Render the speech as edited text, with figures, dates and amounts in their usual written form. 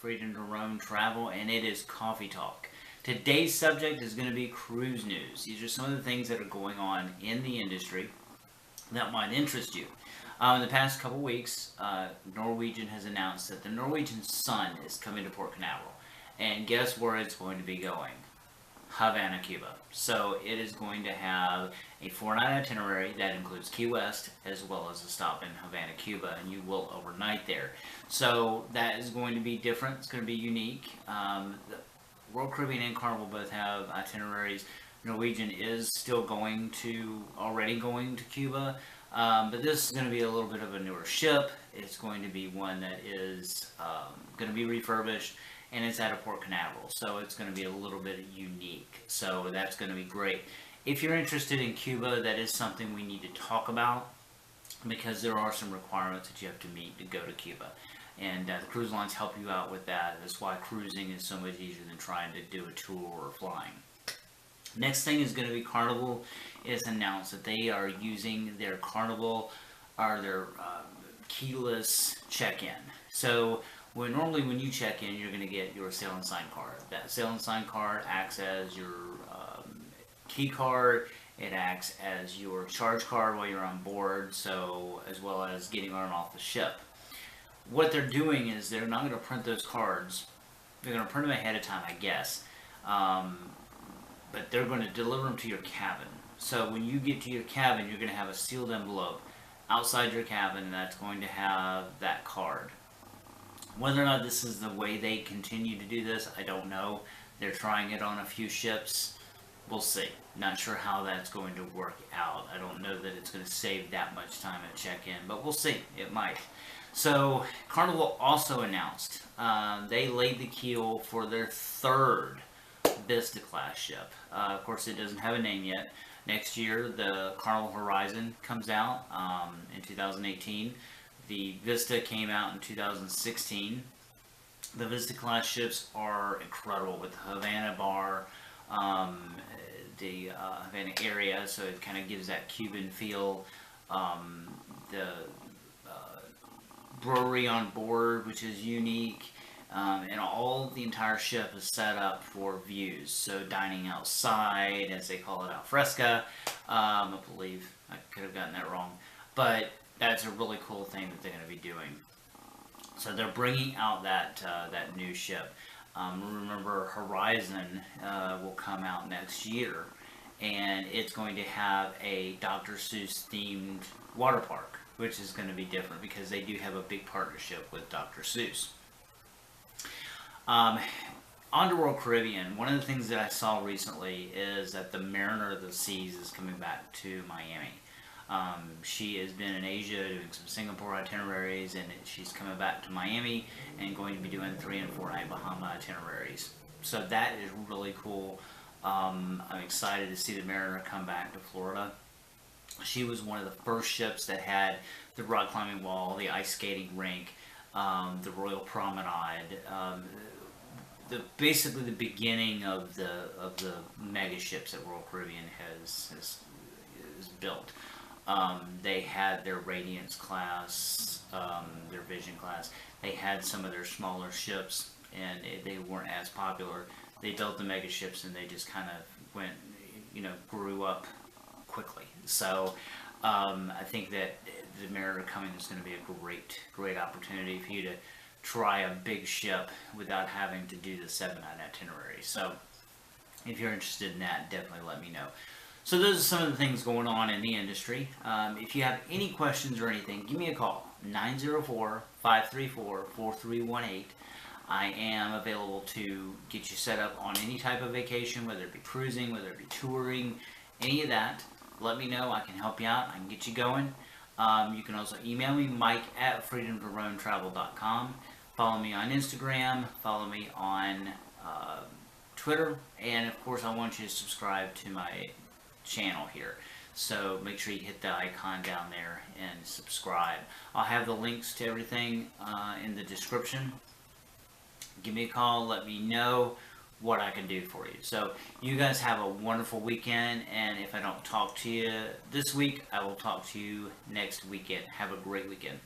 Freedom to Roam Travel, and it is Coffee Talk. Today's subject is going to be cruise news. These are some of the things that are going on in the industry that might interest you. In the past couple weeks, Norwegian has announced that the Norwegian Sun is coming to Port Canaveral. And guess where it's going to be going? Havana, Cuba. So it is going to have a 4-night itinerary that includes Key West as well as a stop in Havana, Cuba, and you will overnight there. So that is going to be different. It's going to be unique. The Royal Caribbean and Carnival both have itineraries. Norwegian is still already going to Cuba, but this is going to be a little bit of a newer ship. It's going to be one that is going to be refurbished, and it's at a Port Canaveral, so it's going to be a little bit unique. So that's going to be great. If you're interested in Cuba, that is something we need to talk about because there are some requirements that you have to meet to go to Cuba. And the cruise lines help you out with that. That's why cruising is so much easier than trying to do a tour or flying. Next thing is going to be Carnival. It's announced that they are using their Carnival or their keyless check-in. So normally when you check in, you're going to get your Sail and Sign card. That Sail and Sign card acts as your key card. It acts as your charge card while you're on board, so as well as getting on and off the ship. What they're doing is they're not going to print those cards. They're going to print them ahead of time, I guess. But they're going to deliver them to your cabin. So when you get to your cabin, you're going to have a sealed envelope outside your cabin that's going to have that card. Whether or not this is the way they continue to do this, I don't know. They're trying it on a few ships. We'll see. Not sure how that's going to work out. I don't know that it's going to save that much time at check-in, but we'll see. It might. So Carnival also announced they laid the keel for their third Vista class ship. Of course, it doesn't have a name yet. Next year, the Carnival Horizon comes out in 2018. The Vista came out in 2016. The Vista class ships are incredible with the Havana bar, the Havana area, so it kind of gives that Cuban feel. The brewery on board, which is unique, and the entire ship is set up for views. So dining outside, as they call it, al fresco. I believe I could have gotten that wrong, but that's a really cool thing that they're going to be doing. So they're bringing out that new ship. Remember, Horizon will come out next year, and it's going to have a Dr. Seuss themed water park, which is going to be different because they do have a big partnership with Dr. Seuss. On to Royal Caribbean, one of the things that I saw recently is that the Mariner of the Seas is coming back to Miami. She has been in Asia doing some Singapore itineraries, and she's coming back to Miami and going to be doing 3- and 4-night Bahama itineraries. So that is really cool. I'm excited to see the Mariner come back to Florida. She was one of the first ships that had the rock climbing wall, the ice skating rink, the Royal Promenade, basically the beginning of the mega ships that Royal Caribbean has built. They had their Radiance class, their Vision class. They had some of their smaller ships, and they weren't as popular. They built the mega ships, and they just kind of went, grew up quickly. So I think that the Mariner coming is going to be a great opportunity for you to try a big ship without having to do the 7-night itinerary. So if you're interested in that, definitely let me know. So those are some of the things going on in the industry. If you have any questions or anything, give me a call, 904-534-4318. I am available to get you set up on any type of vacation, whether it be cruising, whether it be touring, any of that. Let me know. I can help you out. I can get you going. You can also email me, mike@freedomtoroamtravel.com. Follow me on Instagram. Follow me on Twitter. And, of course, I want you to subscribe to my channel here. So make sure you hit the icon down there and subscribe. I'll have the links to everything in the description. Give me a call. Let me know what I can do for you. So you guys have a wonderful weekend, and if I don't talk to you this week, I will talk to you next weekend. Have a great weekend.